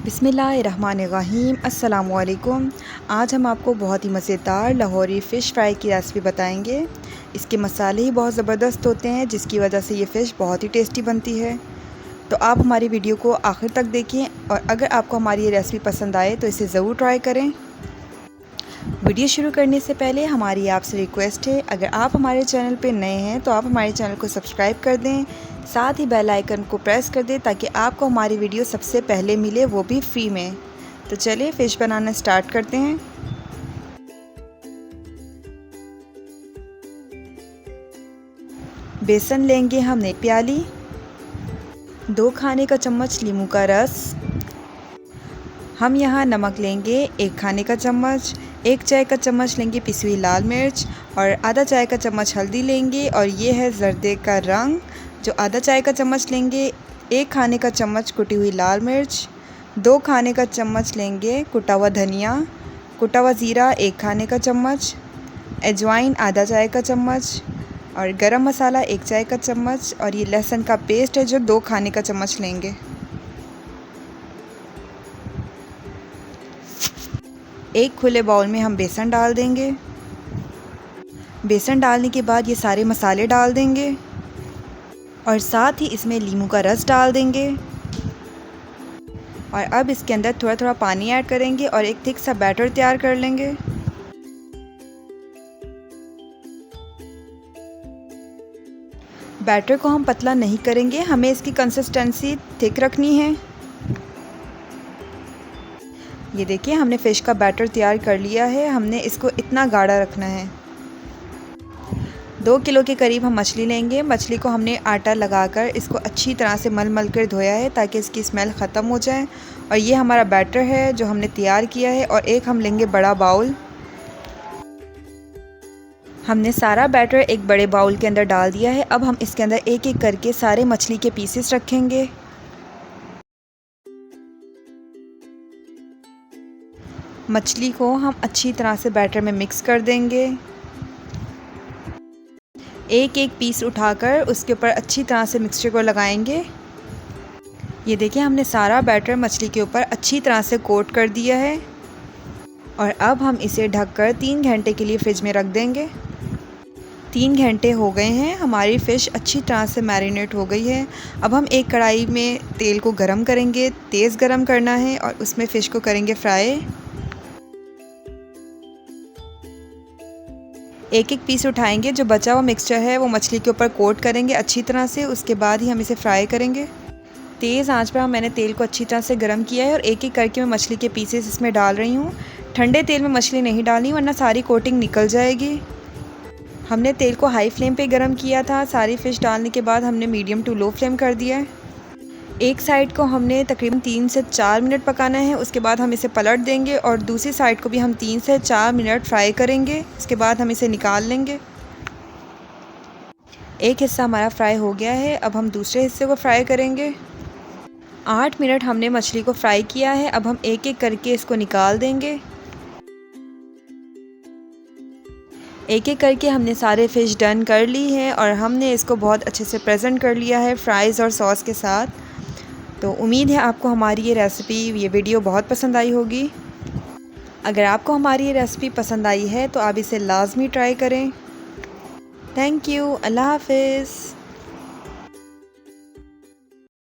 बिस्मिल्लाहिर्रहमानिर्रहीम। अस्सलामुअलैकुम। आज हम आपको बहुत ही मज़ेदार लाहौरी फ़िश फ्राई की रेसिपी बताएंगे। इसके मसाले ही बहुत ज़बरदस्त होते हैं, जिसकी वजह से ये फ़िश बहुत ही टेस्टी बनती है। तो आप हमारी वीडियो को आखिर तक देखें और अगर आपको हमारी ये रेसिपी पसंद आए तो इसे ज़रूर ट्राई करें। वीडियो शुरू करने से पहले हमारी आपसे रिक्वेस्ट है, अगर आप हमारे चैनल पर नए हैं तो आप हमारे चैनल को सब्सक्राइब कर दें, साथ ही बेल आइकन को प्रेस कर दें ताकि आपको हमारी वीडियो सबसे पहले मिले, वो भी फ्री में। तो चलिए फ़िश बनाना स्टार्ट करते हैं। बेसन लेंगे हमने प्याली, 2 खाने का चम्मच नींबू का रस, हम यहाँ नमक लेंगे 1 खाने का चम्मच, 1 चाय का चम्मच लेंगे पिसी हुई लाल मिर्च और आधा चाय का चम्मच हल्दी लेंगे और ये है जर्दे का रंग जो आधा चाय का चम्मच लेंगे। 1 खाने का चम्मच कुटी हुई लाल मिर्च, 2 खाने का चम्मच लेंगे कुटा हुआ धनिया, कुटा हुआ ज़ीरा 1 खाने का चम्मच, अजवाइन आधा चाय का चम्मच और गरम मसाला 1 चाय का चम्मच और ये लहसुन का पेस्ट है जो 2 खाने का चम्मच लेंगे। एक खुले बाउल में हम बेसन डाल देंगे। बेसन डालने के बाद ये सारे मसाले डाल देंगे और साथ ही इसमें नींबू का रस डाल देंगे और अब इसके अंदर थोड़ा थोड़ा पानी ऐड करेंगे और एक थिक सा बैटर तैयार कर लेंगे। बैटर को हम पतला नहीं करेंगे, हमें इसकी कंसिस्टेंसी थिक रखनी है। ये देखिए हमने फ़िश का बैटर तैयार कर लिया है, हमने इसको इतना गाढ़ा रखना है। 2 किलो के करीब हम मछली लेंगे। मछली को हमने आटा लगाकर इसको अच्छी तरह से मल कर धोया है ताकि इसकी स्मेल ख़त्म हो जाए। और ये हमारा बैटर है जो हमने तैयार किया है और एक हम लेंगे बड़ा बाउल। हमने सारा बैटर एक बड़े बाउल के अंदर डाल दिया है। अब हम इसके अंदर एक एक करके सारे मछली के पीसेस रखेंगे। मछली को हम अच्छी तरह से बैटर में मिक्स कर देंगे। एक एक पीस उठाकर उसके ऊपर अच्छी तरह से मिक्सचर को लगाएंगे। ये देखिए हमने सारा बैटर मछली के ऊपर अच्छी तरह से कोट कर दिया है और अब हम इसे ढककर 3 घंटे के लिए फ्रिज में रख देंगे। 3 घंटे हो गए हैं, हमारी फ़िश अच्छी तरह से मैरिनेट हो गई है। अब हम एक कढ़ाई में तेल को गरम करेंगे, तेज़ गरम करना है और उसमें फ़िश को करेंगे फ्राई। एक एक पीस उठाएंगे, जो बचा हुआ मिक्सचर है वो मछली के ऊपर कोट करेंगे अच्छी तरह से, उसके बाद ही हम इसे फ्राई करेंगे। तेज़ आंच पर मैंने तेल को अच्छी तरह से गरम किया है और एक एक करके मैं मछली के पीसेस इसमें डाल रही हूँ। ठंडे तेल में मछली नहीं डालनी वरना सारी कोटिंग निकल जाएगी। हमने तेल को हाई फ्लेम पे गरम किया था, सारी फ़िश डालने के बाद हमने मीडियम टू लो फ्लेम कर दिया है। एक साइड को हमने तकरीबन 3 से 4 मिनट पकाना है, उसके बाद हम इसे पलट देंगे और दूसरी साइड को भी हम 3 से 4 मिनट फ्राई करेंगे। उसके बाद हम इसे निकाल लेंगे। एक हिस्सा हमारा फ्राई हो गया है, अब हम दूसरे हिस्से को फ्राई करेंगे। 8 मिनट हमने मछली को फ्राई किया है, अब हम एक एक करके इसको निकाल देंगे। एक एक करके हमने सारे फ़िश डन कर ली है और हमने इसको बहुत अच्छे से प्रेजेंट कर लिया है फ्राइज़ और सॉस के साथ। तो उम्मीद है आपको हमारी ये रेसिपी, ये वीडियो बहुत पसंद आई होगी। अगर आपको हमारी ये रेसिपी पसंद आई है तो आप इसे लाजमी ट्राई करें। Thank you. अल्लाह हाफ़िज़।